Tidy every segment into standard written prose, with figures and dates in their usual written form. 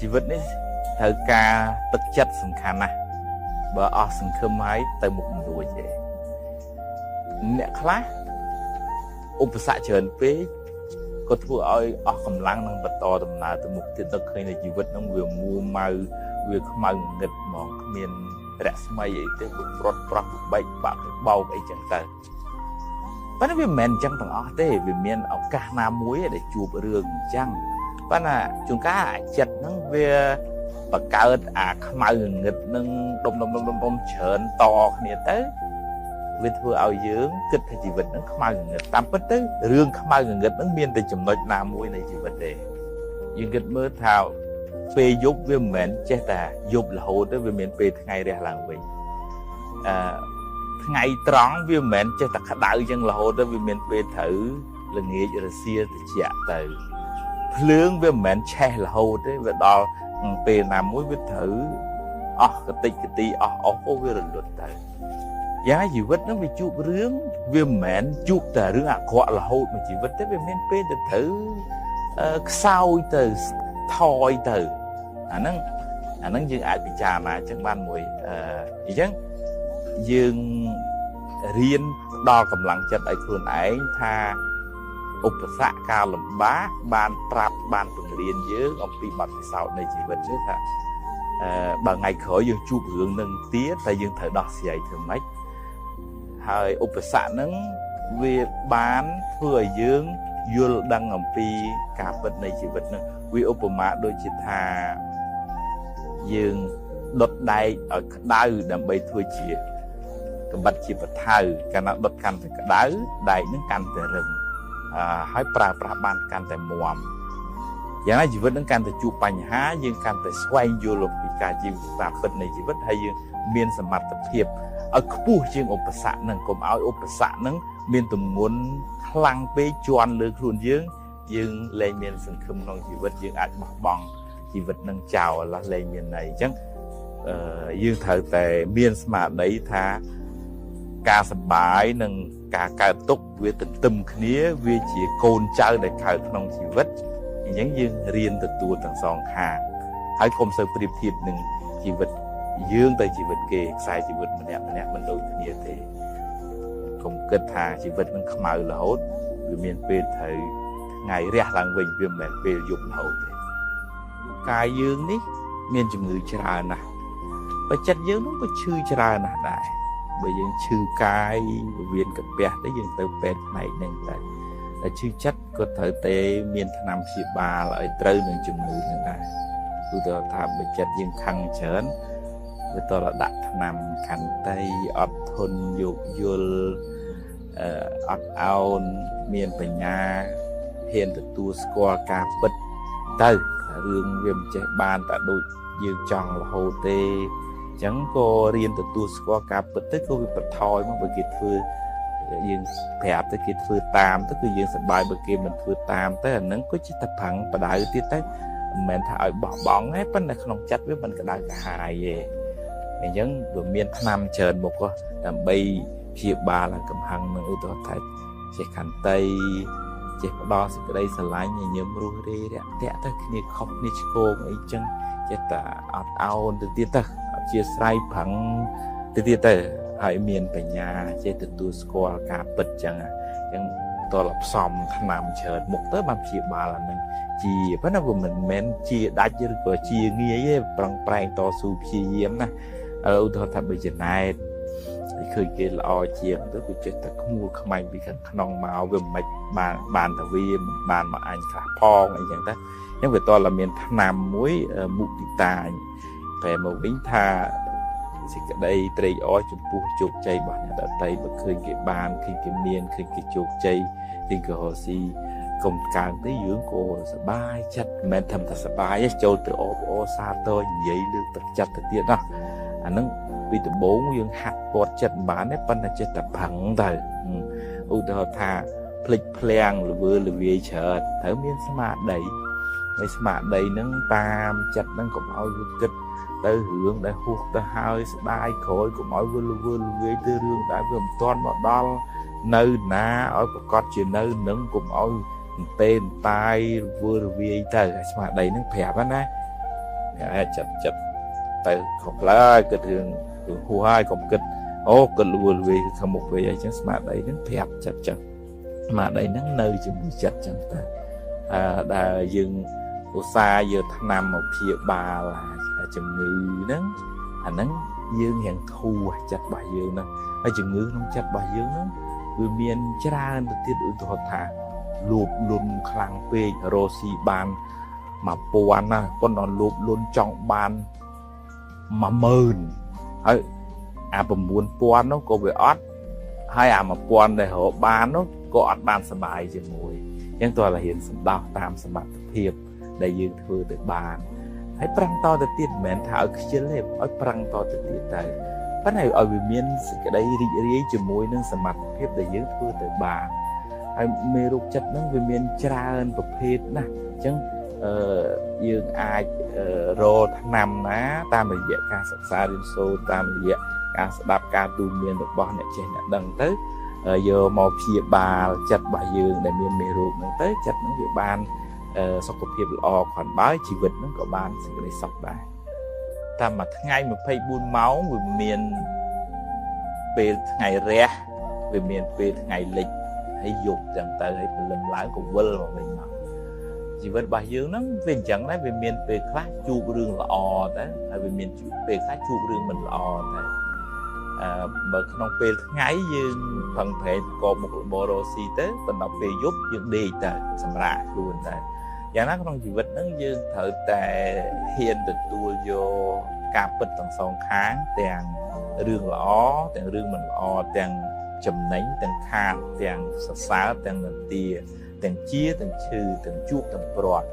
ជីវិតនេះត្រូវការទឹកចិត្តសំខាន់ណាស់បើអស់សង្ឃឹមហើយទៅមុខមិនរួចទេអ្នកខ្លះឧបសគ្គច្រើនពេកក៏ធ្វើឲ្យអស់កម្លាំងនឹងបន្តដំណើរទៅមុខទៀតដល់ឃើញតែជីវិតនឹងវាមួម៉ៅវាខ្មៅងងឹតហ្មងគ្មានរស្មីអីទេវាប្រត់ប្រោះបែកបាក់បោកអីចឹងទៅប៉ុន្តែវាមិនមែនអញ្ចឹងទាំងអស់ទេវាមានឱកាសណាមួយដែលជួបរឿងអញ្ចឹងប៉ុន្តែជួនកាលអាចិត្តហ្នឹងវាបង្កើតអាខ្មៅងងឹតនឹងដុំច្រើនតគ្នាទៅវាធ្វើឲ្យយើងគិតថាជីវិតហ្នឹងខ្មៅងងឹតតាមពិតទៅរឿងខ្មៅងងឹតហ្នឹងមានតែចំណុចណាមួយនៃជីវិតទេយើងគិតមើលថាពេលយប់វាមិនមែនចេះតែយប់រហូតទេវាមានពេលថ្ងៃរះឡើងវិញថ្ងៃត្រង់វាមិនមែនចេះតែក្តៅចឹងរហូតទេវាមានពេលត្រូវល្ងាចរសៀលត្រជាក់ទៅភ្លើងវាមិនមែនឆេះរហូតទេវាដល់ពេលណាមួយវាត្រូវអស់កតិចកទីអស់វារលត់ទៅយ៉ាងជីវិតហ្នឹងវាជួបរឿងវាមិនមែនជួបតែរឿងអាក្រក់រហូតមួយជីវិតទេវាមានពេលទៅត្រូវខ្សោយទៅថយទៅអាហ្នឹងយើងអាចពិចារណាចឹងបានមួយអញ្ចឹងយើងរៀនផ្ដល់កម្លាំងចិត្តឲ្យខ្លួនឯងថាឧបសគ្គការលំបាកបានប្រាប់បានបង្រៀនយើងអំពីបទពិសោធន៍នៃជីវិតនេះថាបើថ្ងៃក្រោយយើងជួបរឿងនឹងទៀតតែយើងត្រូវដោះស្រាយធ្វើម៉េចហើយឧបសគ្គហ្នឹងវាបានធ្វើឲ្យយើងយល់ដឹងអំពីការពិតនៃជីវិតហ្នឹងវាឧបមាដូចជាថាយើងដុតដែកឲ្យក្តៅដើម្បីធ្វើជាកំបិតជាបថៅកាលណាដុតកាន់តែក្តៅដែកហ្នឹងកាន់តែរឹងហើយប្រើប្រាស់បានកាន់តែមាំយ៉ាងណាជីវិតនឹងកាន់តែជួបបញ្ហាយើងកាន់តែស្វែងយល់អំពីការជីវិតតាមពិតនៃជីវិតហើយយើងមានសមត្ថភាពឲ្យខ្ពស់ជាងឧបសគ្គនឹងកុំឲ្យឧបសគ្គនឹងមានទម្ងន់ខ្លាំងពេកជាន់លើខ្លួនយើងលែងមានសង្ឃឹមក្នុងជីវិតយើងអាចបោះបង់ជីវិតនឹងចោលលែងមានន័យអញ្ចឹងយើងត្រូវតែមានស្មារតីថាការសប្បាយនិងការកើតទុក្ខវាទន្ទឹមគ្នាវាជាកូនចៅដែលកើតក្នុងជីវិតអញ្ចឹងយើងរៀនទទួលទាំងសងខាងហើយកុំសូវប្រៀបធៀបនឹងជីវិតយើងទៅជីវិតគេខ្សែជីវិតម្នាក់មិនដូចគ្នាទេកុំគិតថាជីវិតនឹងខ្មៅរហូតវាមានពេលត្រូវថ្ងៃរះឡើងវិញវាមិនមែនពេលយប់រហូតទេកាយយើងនេះមានជំងឺច្រើនណាស់បើចិត្តយើងនោះក៏ឈឺច្រើនណាស់ដែរបើយើងឈឺកាយវិញ្ញាណកាពះទៅយើងទៅពេទ្យផ្នែកហ្នឹងតែឈឺចិត្តក៏ត្រូវតែមានថ្នាំព្យាបាលឲ្យត្រូវនឹងជំងឺហ្នឹងដែរគឺថាបើចិត្តយើងខឹងច្រើនវាតរដាក់ថ្នាំខន្តីអត់ធន់យោគយល់អត់អោនមានបញ្ញាហ៊ានទទួលស្គាល់ការពិតទៅរឿងវាមិនចេះបានតែដូចយើងចង់រហូតទេអញ្ចឹងក៏រៀនទទួលស្គាល់ការពិតទៅក៏វាបន្ថយមកបើគេធ្វើយើងប្រាប់ទៅគេធ្វើតាមទៅគឺយើងសប្បាយបើគេមិនធ្វើតាមទៅអាហ្នឹងក៏ជាតែប្រឹងបដៅទៀតទៅមិនមែនថាឲ្យបោះបង់ទេប៉ុន្តែក្នុងចិត្តវាមិនក្តៅក្រហាយទេអញ្ចឹងវាមានថ្នាំច្រើនមុខដើម្បីព្យាបាលកំហឹងនឹងឧទាហរណ៍ថាចេះខន្តីចេះផ្ដល់សេចក្តីស្រឡាញ់ញញឹមរស់រាយរាក់ទាក់ទៅគ្នាខុសគ្នាឆ្គងអីចឹងចេះតែអត់អោនទៅទៀតទៅអធិស្ឋានប្រឹងទៅទៀតទៅហើយមានបញ្ញាចេះទទួលស្គាល់ការពិតចឹងតលផ្សំថ្នាំច្រើនមុខទៅបានព្យាបាលអានឹងជាប៉ុន្តែវាមិនមែនជាដាច់ឬក៏ជាងាយទេប្រឹងប្រែងតស៊ូព្យាយាមណាឧទាហរណ៍ថាបើចំណែតឃើញគេល្អជាងទៅវាចេះតែខ្មួលខ្មាញ់ពីខាងក្នុងមកវាមិនបានតែវាមិនបានមកអញខ្លះផងអីចឹងទៅអញ្ចឹងវាតលមានថ្នាំមួយមុទិតាតែមកវិញថាសេចក្តីត្រេកអរចំពោះជោគជ័យរបស់អ្នកដទៃបើឃើញគេបានឃើញគេមានឃើញគេជោគជ័យឃើញគេរស់ស៊ីកុំកើងទៅយើងក៏សប្បាយចិត្តមិនមែនថាសប្បាយទេចូលទៅអបអរសាទរនិយាយលើកទឹកចិត្តទៅទៀតណាអាហ្នឹងពីដំបូងយើងហាត់ពាត់ចិត្តមិនបានទេប៉ុន្តែចេះតែប្រឹងទៅឧទាហរណ៍ថាភ្លេចភ្លាំងល្វើល្វាយច្រើនត្រូវមានស្មារតីហើយស្មារតីហ្នឹងតាមចិត្តហ្នឹងកុំឲ្យវាគិតទៅរឿងដែលហួសទៅហើយស្ដាយក្រោយកុំឲ្យវាល្វើល្វាយទៅរឿងដែលវាមិនទាន់មកដល់នៅណាឲ្យប្រកាសជានៅនឹងកុំឲ្យទេតាយល្វើល្វាយទៅស្មារតីហ្នឹងប្រាប់ណា chặt tại không lá cái thường hù hai còn kịch ô cái lùa về không một về ấy chẳng mà đây nó phẹp chặt mà đây nó nơi chừng chặt chẳng ta đã dừng ở xa giờ nằm một phía bà là chừng ngư nó nó dương hiện khu chặt bà dương nó hay chừng ngư nó chặt bà dương nó vì miền cha nó tiết đối thủ thà lụp luôn khang pe rosi ban mà buồn à con nó lụp luôn trong ban mà mờn hay bầm buồn buồn nó có về ót hay mà buồn để họ ban nó có ót ban sờ bài chỉ mùi nhưng tôi là hiện sầm đào tam sầm mặt thiệp để dương thưa từ bàn hãy prang to từ tiền mến thảo khi chơi lên ở prang to từ tiền tài cái này ở vì miền cái đây đi chỉ mùi nên sầm mặt thiệp để dương thưa từ bàn hay mê rục chất nó vì miền tràn và phết nè chẳng dương ai rô nằm ná ta mình dạy ca sạc xa đến số ta mình dạy ca đạp ca tu miền được bọn này trên đằng tới giờ màu phía bà chặt bà dương để miền mê rục nó tới chặt nó việc ban sọc của phía lọ khoản bái chỉ vật nó có ban sẽ lấy sọc bài ta mà ngay mà phây buôn máu vì miền về ngày rẻ về miền về ngày lịch hay dục chẳng tới hay lần lái của vơ mà mình mặc chỉ vật bà dương nó về chẳng nói về miền về khác chu rương là o đấy hay về miền về khác chu rương mình là o đấy mà không về ngày dương phần thể có một bộ đồ xì tế phần đọc về giúp dương đi tới sầm rạ luôn đấy và nó không chỉ vật nó dương thở tại hiện được tua vô cà bịch tầng sòng kháng tiền rương là o tiền rương mình là o tiền chầm nánh tiền khan tiền sá tiền lần tìa tiền chia tiền chư tiền chuột tiền bọt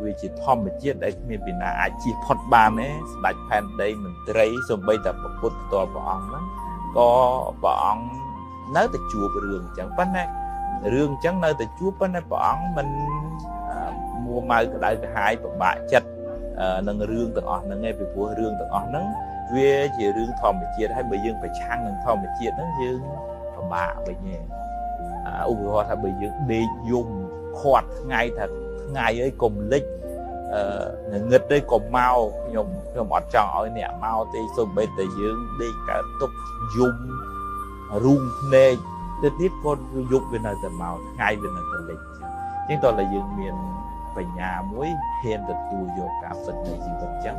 vì chỉ thom một chiếc đấy miền Việt Nam chỉ phật bàn ấy đại phèn đây mình thấy rồi bây giờ một phút to bọn nó có bọn nói từ chùa rường chẳng bắt này rường chẳng nơi từ chùa bắt này bọn mình mua mai cái đại hai bạ chặt nâng rương từng ọt nâng nghe về của rương từng ọt nâng về chỉ rương thom một chiếc hay bây giờ phải chăng nâng thom một chiếc nó dương bà bây giờ họ thay bây giờ đi dùng khoát ngay thật ngày ấy cùng lịch nghịch đây còn mau nhom ọt tròn ở nè mau thì xong bây giờ đi cả tục dùng rung nê để tiếp con dục bên này từ màu ngay bên này từ lịch chúng tôi là dương miền về nhà muối hiện được tôi vô cả phần này chỉ vật trắng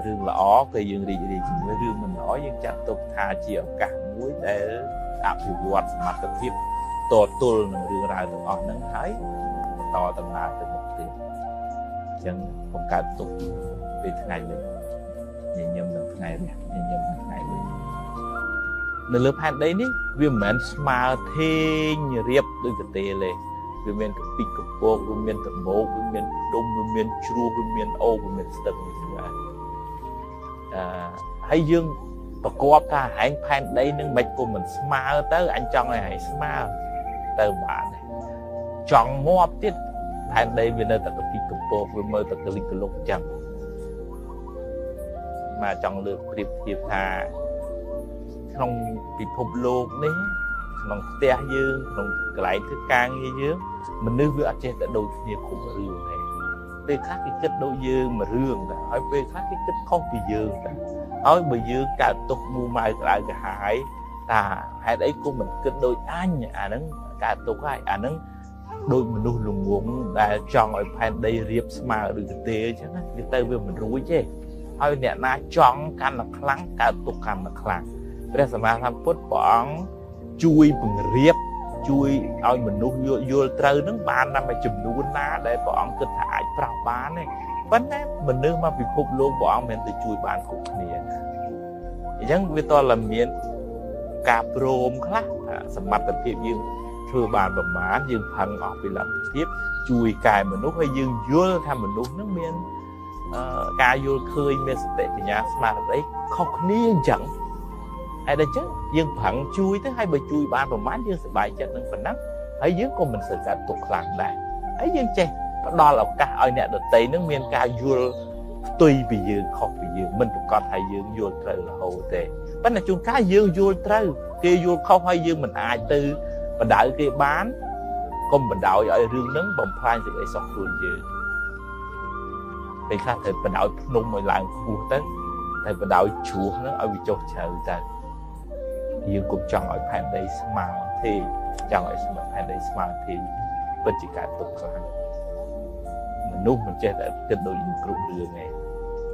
rương là ó cây dương đi chỉ với rương mình nói nhưng chắc tục tha chiều cả muối để áp dụng quạt mặt tập tiếp to tôi là rương ra từ ó nắng hái to tầm nào từ một tiếng chẳng không cả tục về ngày mình nhìn nhầm được ngày này nhìn nhầm được ngày mình nên lớp hai đấy ní vì mình smart thế riệp đôi cái tê lên vì mình cái pick up book vì mình cái mốc vì mình đông vì mình chua vì mình ô vì mình step như vậy hay dương và co ta anh pan đây nhưng mạch của mình smart tới anh chọn này hãy smart từ bạn này chọn mua tiết pan đây vì nơi ta cái pick up book vì mơ ta cái link lục chẳng mà chọn lượt điệp thà không bị phục lô đấy không te dương không lại thứ càng như dương mình đưa với trên tại đôi nhiều cũng là rương này về khác cái kết đôi dương mà rương đã hỏi về khác cái kết không bị dương đã hỏi bởi dương cả tục mua mai lại cái hải ta hay đấy của mình kết đôi anh nó cả tục hai nó đôi mình nuôi lùng ngủng là chọn ở pan đây riệp mà được tê chứ cái tay về mình rúi chứ hỏi nè na chọn căn là kháng cả tục căn là kháng bây giờ mà làm phốt bọn chui bằng riệp chui ao mình nuôi vô trời nó ban năm mà chùm nuôi ná để bọn cơ thải vào bán này vấn đấy mình đưa mà bị phục luôn bọn mình từ chui bán cục này chẳng vì tôi làm miền cà prôm khác sầm mặt tập tiếp dương thưa bàn và má dương phần ở bị làm tiếp chui cài mình nuôi hay dương vô tham mình nuôi nước miền cà vô khơi miền tệ thì nhà mà đấy không niên chẳng hay là chứ dương phận chui tới hai bờ chui bàn và má dương sẽ bài chất nên phần nắng ấy dưới con mình sẽ cả tục làng đây ấy dương che đo là cả ở nhà được tây nước miền cà vô tùy bị dương không bị dương mình cũng còn hay dương vô trời là hồ tệ vấn là chúng cá dương vô trời kia vô không hay dương mình ai tư và đợi kia bán con mình đợi ở rương nắng bồng phai thì lại sọc luôn dương ពេលខ្លះត្រូវបដោយភ្នំឲ្យឡើងខ្ពស់ទៅតែបដោយជ្រោះហ្នឹងឲ្យវាចុះជ្រៅទៅយើងកុំចង់ឲ្យផែនដីស្មើទេចង់ឲ្យផែនដីស្មើទេពិតជាការទុកខ្លាំងមនុស្សមិនចេះតែគិតដូចយើងគ្រប់រឿងទេ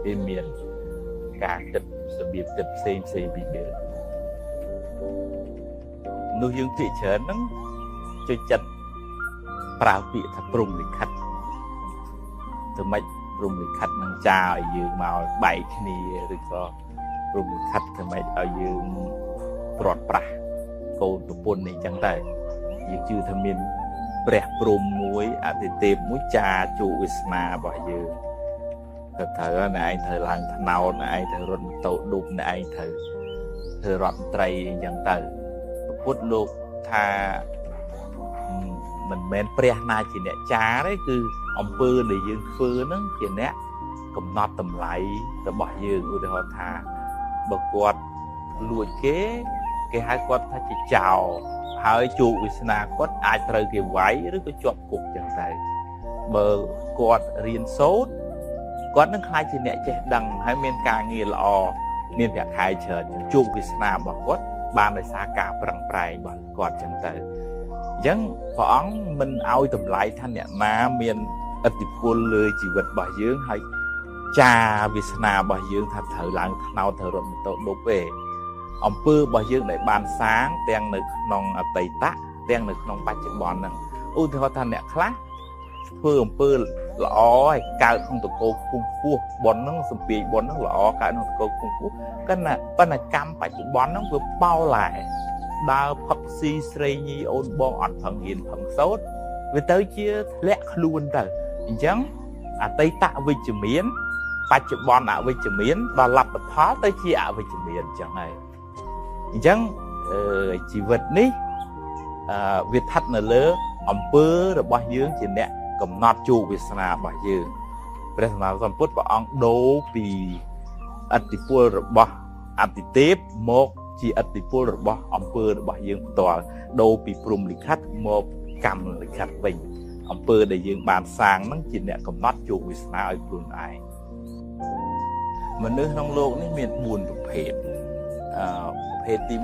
វាមានការគិតរបៀបគិតផ្សេងពីយើងមនុស្សយើងភាគច្រើនហ្នឹងជួយចិត្តប្រើពាក្យថាព្រំលិខិតទៅមិនព្រំលិខិតនឹងចាឲ្យយើងមកបែកគ្នាឬក៏ព្រំលិខិតទៅមិនឲ្យយើងព្រាត់ប្រាស់កូនប្រពន្ធនេះអញ្ចឹងតែយើងជឿថាមានព្រះព្រំមួយអតិទេពមួយចាជោគវាសនារបស់យើងទៅត្រូវណែឯងត្រូវឡើងថ្នោតណែឯងត្រូវរត់ម៉ូតូឌុបណែឯងត្រូវធ្វើរដ្ឋមន្ត្រីអញ្ចឹងទៅពុទ្ធលោកថាមិនមែនព្រះណាជាអ្នកចាទេគឺអំពើដែលយើងធ្វើហ្នឹងជាអ្នកកំណត់តម្លៃរបស់យើងឧទាហរណ៍ថាបើគាត់លួចគេហៅគាត់ថាជាចោរហើយជោគវាសនាគាត់អាចត្រូវគេវាយឬក៏ជាប់គុកចឹងទៅបើគាត់រៀនសូត្រគាត់នឹងខ្លាចជាអ្នកចេះដឹងហើយមានការងារល្អមានប្រាក់ខែច្រើនជោគវាសនារបស់គាត់បានដោយសារការប្រឹងប្រែងរបស់គាត់ចឹងទៅអញ្ចឹងព្រះអង្គមិនឲ្យតម្លៃថាអ្នកណាមានឥទ្ធិពលលើជីវិតរបស់យើងហើយចាវាសនារបស់យើងថាត្រូវឡើងថ្នោតត្រូវរត់ម៉ូតូឌុបទេអំពើរបស់យើងដែលបានសាងទាំងនៅក្នុងអតីតទាំងនៅក្នុងបច្ចុប្បន្នហ្នឹងឧទាហរណ៍ថាអ្នកខ្លះធ្វើអំពើល្អហើយកើតក្នុងតកោខ្ពង់ខ្ពស់ប៉ុនហ្នឹងសំពីប៉ុនហ្នឹងល្អកើតក្នុងតកោខ្ពង់ខ្ពស់ប៉ុន្តែកម្មបច្ចុប្បន្នហ្នឹងវាបោឡែដើរផឹកស៊ីស្រីញីអូនបងអត់ផឹងហ៊ានផឹងសោតវាទៅជាធ្លាក់ខ្លួនទៅអញ្ចឹងអតីតវិជ្ជមានបច្ចុប្បន្នអវិជ្ជមានដល់លទ្ធផលទៅជាអវិជ្ជមានអញ្ចឹងហើយអញ្ចឹងជីវិតនេះវាស្ថិតនៅលើអំពើរបស់យើងជាអ្នកកំណត់ជោគវាសនារបស់យើងព្រះសម្មាសម្ពុទ្ធព្រះអង្គដូរពីឥទ្ធិពលរបស់អតិទេពមកជាឥទ្ធិពលរបស់អំពើរបស់យើងផ្ទាល់ដូរពីព្រំលិខិតមកកម្មលិខិតវិញអំពើដែលយើងបានសាងហ្នឹងជាអ្នកកំណត់ជោគវាសនាឲ្យខ្លួនឯងមនុស្សក្នុងโลกនេះមាន4ប្រភេទប្រភេទទី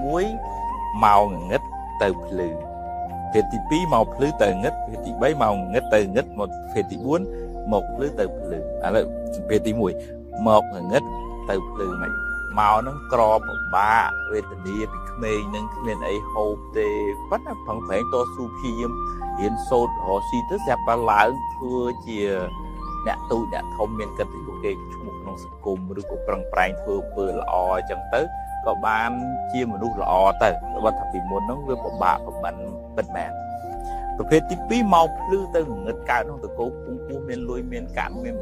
1មកងងឹតទៅភ្លឺប្រភេទទី2មកភ្លឺទៅងឹតប្រភេទទី3មកងឹតទៅងឹតមកប្រភេទទី4មកភ្លឺទៅភ្លឺឥឡូវប្រភេទទី1មកងឹតទៅភ្លឺមិនមកនឹងក្រពិបាកវេទនាពីក្មេងនឹងគ្មានអីហូបទេប៉ុន្តែប្រឹងប្រែងតស៊ូព្យាយាមរៀនសូត្ររកស៊ីទៅស្រាប់តែឡើងធ្វើជាអ្នកទូចអ្នកធំមានកិត្តិយសគេឈ្មោះក្នុងសង្គមឬក៏ប្រឹងប្រែងធ្វើអំពើល្អអញ្ចឹងទៅក៏បានជាមនុស្សល្អទៅបើថាពីមុនហ្នឹងវាពិបាកប្រមិនពិតមែនប្រភេទទី2មកភ្លឺទៅងឹតកើតក្នុងតកោខ្ពង់ខ្ពស់មានលុយមានកាក់មាន